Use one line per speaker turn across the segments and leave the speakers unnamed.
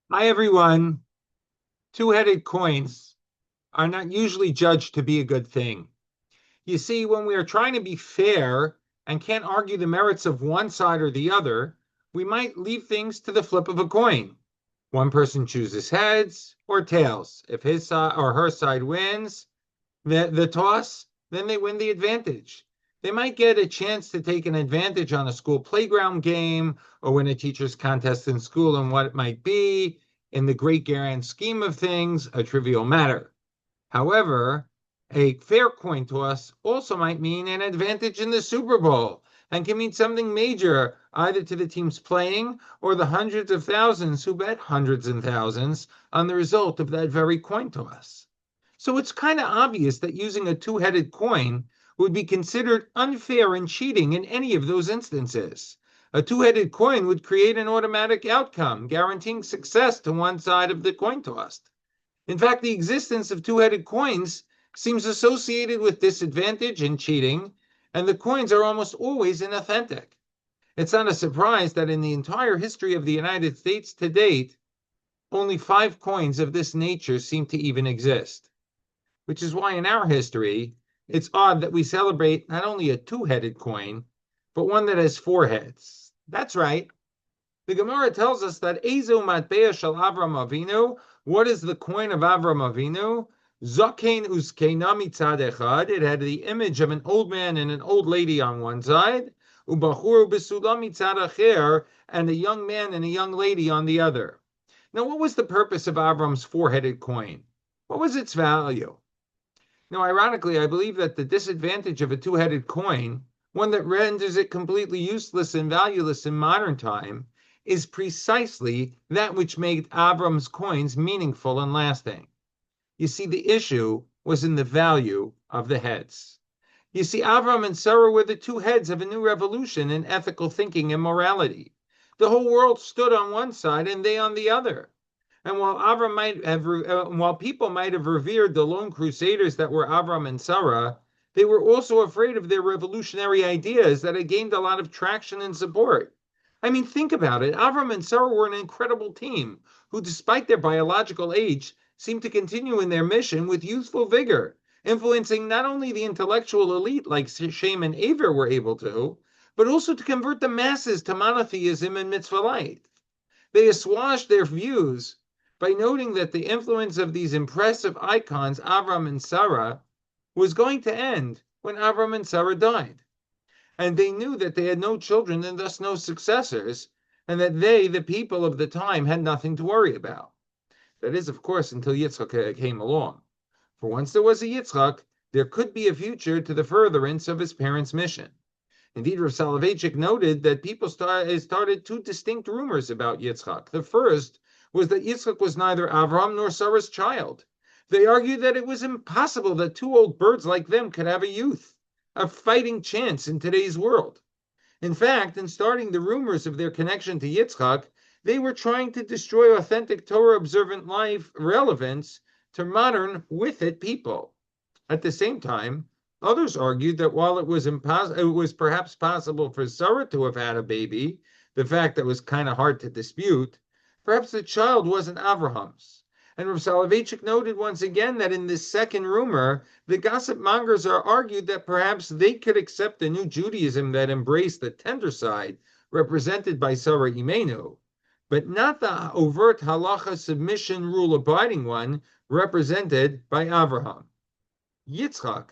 Hi, everyone. Two-headed coins are not usually judged to be a good thing. You see, when we are trying to be fair and can't argue the merits of one side or the other, we might leave things to the flip of a coin. One person chooses heads or tails. If his side or her side wins the toss, then they win the advantage. They might get a chance to take an advantage on a school playground game or win a teacher's contest in school and what it might be, in the great grand scheme of things, a trivial matter. However, a fair coin toss also might mean an advantage in the Super Bowl and can mean something major either to the teams playing or the hundreds of thousands who bet hundreds and thousands on the result of that very coin toss. So it's kind of obvious that using a two-headed coin would be considered unfair and cheating in any of those instances. A two-headed coin would create an automatic outcome, guaranteeing success to one side of the coin toss. In fact, the existence of two-headed coins seems associated with disadvantage and cheating, and the coins are almost always inauthentic. It's not a surprise that in the entire history of the United States to date, only five coins of this nature seem to even exist, which is why in our history, it's odd that we celebrate not only a two-headed coin, but one that has four heads. That's right. The Gemara tells us that Ezu Matbea Shel Avram Avinu, what is the coin of Avram Avinu? Zakein Uskena mitzad echad. It had the image of an old man and an old lady on one side, Ubachur Besula mitzad acher, and a young man and a young lady on the other. Now, what was the purpose of Avram's four-headed coin? What was its value? Now, ironically, I believe that the disadvantage of a two-headed coin, one that renders it completely useless and valueless in modern time, is precisely that which made Avram's coins meaningful and lasting. You see, the issue was in the value of the heads. You see, Avram and Sarah were the two heads of a new revolution in ethical thinking and morality. The whole world stood on one side and they on the other. And while people might have revered the lone crusaders that were Avram and Sarah, they were also afraid of their revolutionary ideas that had gained a lot of traction and support. I mean, think about it. Avram and Sarah were an incredible team who, despite their biological age, seemed to continue in their mission with youthful vigor, influencing not only the intellectual elite like Shem and Aver were able to, but also to convert the masses to monotheism and mitzvah life. They assuaged their views by noting that the influence of these impressive icons, Avram and Sarah, was going to end when Avram and Sarah died. And they knew that they had no children and thus no successors, and that they, the people of the time, had nothing to worry about. That is, of course, until Yitzchak came along. For once there was a Yitzchak, there could be a future to the furtherance of his parents' mission. Indeed, Rav Soloveitchik noted that people started two distinct rumors about Yitzchak. The first was that Yitzchak was neither Avram nor Sarah's child. They argued that it was impossible that two old birds like them could have a youth, a fighting chance in today's world. In fact, in starting the rumors of their connection to Yitzchak, they were trying to destroy authentic Torah observant life relevance to modern with it people. At the same time, others argued that while it was perhaps possible for Sarah to have had a baby, the fact that was kind of hard to dispute, perhaps the child wasn't Abraham's. And Rav Soloveitchik noted once again that in this second rumor, the gossip mongers are argued that perhaps they could accept a new Judaism that embraced the tender side represented by Sarah Imenu, but not the overt halacha submission rule abiding one represented by Abraham. Yitzchak,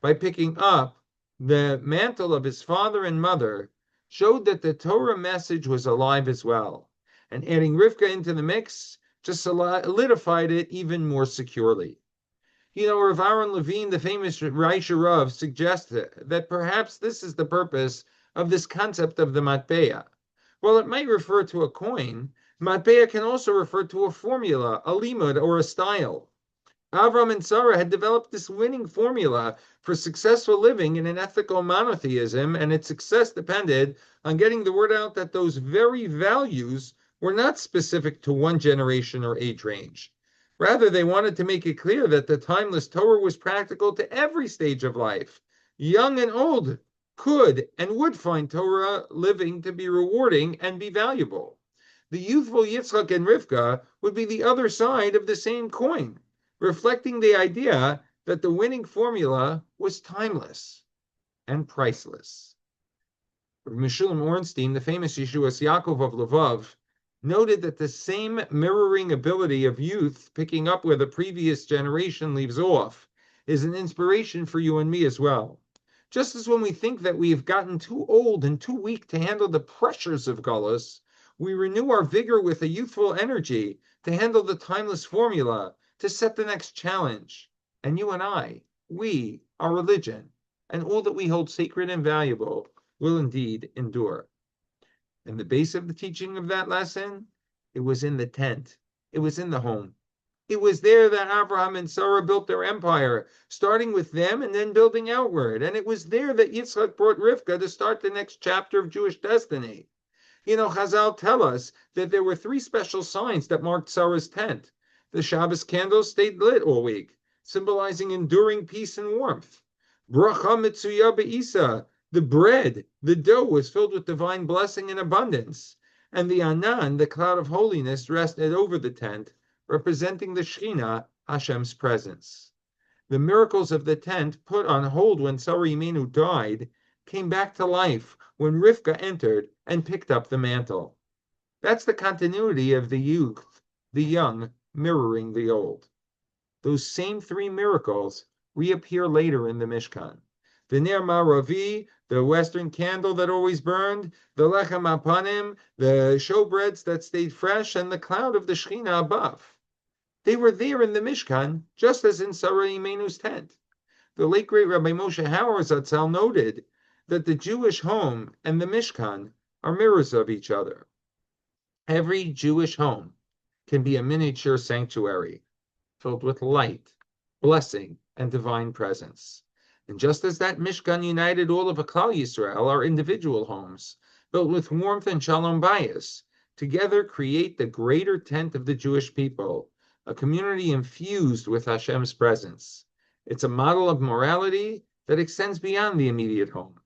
by picking up the mantle of his father and mother, showed that the Torah message was alive as well. And adding Rivka into the mix just solidified it even more securely. You know, Rav Aaron Levine, the famous Raisha Rav, suggested that perhaps this is the purpose of this concept of the matbea. While it might refer to a coin, matbea can also refer to a formula, a limud, or a style. Avram and Sarah had developed this winning formula for successful living in an ethical monotheism, and its success depended on getting the word out that those very values were not specific to one generation or age range. Rather, they wanted to make it clear that the timeless Torah was practical to every stage of life. Young and old could and would find Torah living to be rewarding and be valuable. The youthful Yitzchak and Rivka would be the other side of the same coin, reflecting the idea that the winning formula was timeless and priceless. Meshulam Ornstein, the famous Yeshuas Yaakov of Lvov, noted that the same mirroring ability of youth picking up where the previous generation leaves off is an inspiration for you and me as well. Just as when we think that we have gotten too old and too weak to handle the pressures of Gullus, we renew our vigor with a youthful energy to handle the timeless formula, to set the next challenge. And you and I, we, our religion, and all that we hold sacred and valuable will indeed endure. And the base of the teaching of that lesson, it was in the tent. It was in the home. It was there that Abraham and Sarah built their empire, starting with them and then building outward. And it was there that Yitzchak brought Rivka to start the next chapter of Jewish destiny. Chazal tell us that there were three special signs that marked Sarah's tent. The Shabbos candles stayed lit all week, symbolizing enduring peace and warmth. Bracha mitzuya be'isa, the bread, the dough was filled with divine blessing and abundance. And the Anan, the cloud of holiness, rested over the tent, representing the Shekhinah, Hashem's presence. The miracles of the tent, put on hold when Sarah Imenu died, came back to life when Rivka entered and picked up the mantle. That's the continuity of the youth, the young, mirroring the old. Those same three miracles reappear later in the Mishkan. The Ner Maravi, the western candle that always burned, the Lechem Apanim, the showbreads that stayed fresh, and the cloud of the Shekhinah above. They were there in the Mishkan, just as in Sarah Imenu's tent. The late great Rabbi Moshe Hauer Zatzal noted that the Jewish home and the Mishkan are mirrors of each other. Every Jewish home can be a miniature sanctuary filled with light, blessing, and divine presence. And just as that Mishkan united all of Klal Yisrael, our individual homes, built with warmth and shalom bayis, together create the greater tent of the Jewish people, a community infused with Hashem's presence. It's a model of morality that extends beyond the immediate home,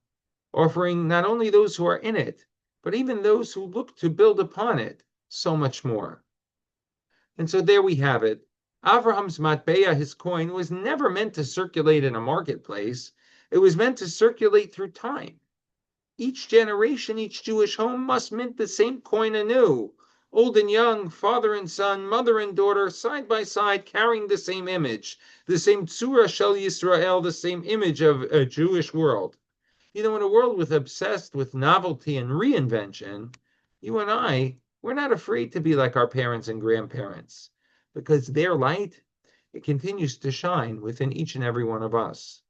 offering not only those who are in it, but even those who look to build upon it, so much more. And so there we have it. Avraham's matbeah, his coin, was never meant to circulate in a marketplace. It was meant to circulate through time. Each generation, each Jewish home must mint the same coin anew. Old and young, father and son, mother and daughter, side by side, carrying the same image, the same tzura shel Yisrael, the same image of a Jewish world. In a world obsessed with novelty and reinvention, you and I, we're not afraid to be like our parents and grandparents, because their light, it continues to shine within each and every one of us.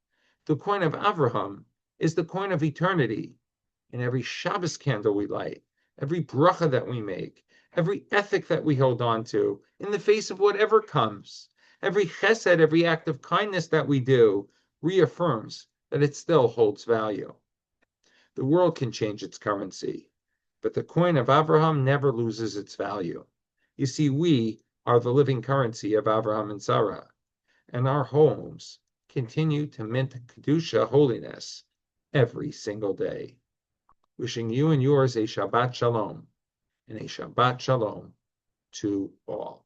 The coin of Avraham is the coin of eternity. In every Shabbos candle we light, every bracha that we make, every ethic that we hold on to, in the face of whatever comes, every chesed, every act of kindness that we do, reaffirms that it still holds value. The world can change its currency, but the coin of Avraham never loses its value. You see, we are the living currency of Avraham and Sarah, and our homes continue to mint Kedusha, holiness, every single day. Wishing you and yours a Shabbat Shalom, and a Shabbat Shalom to all.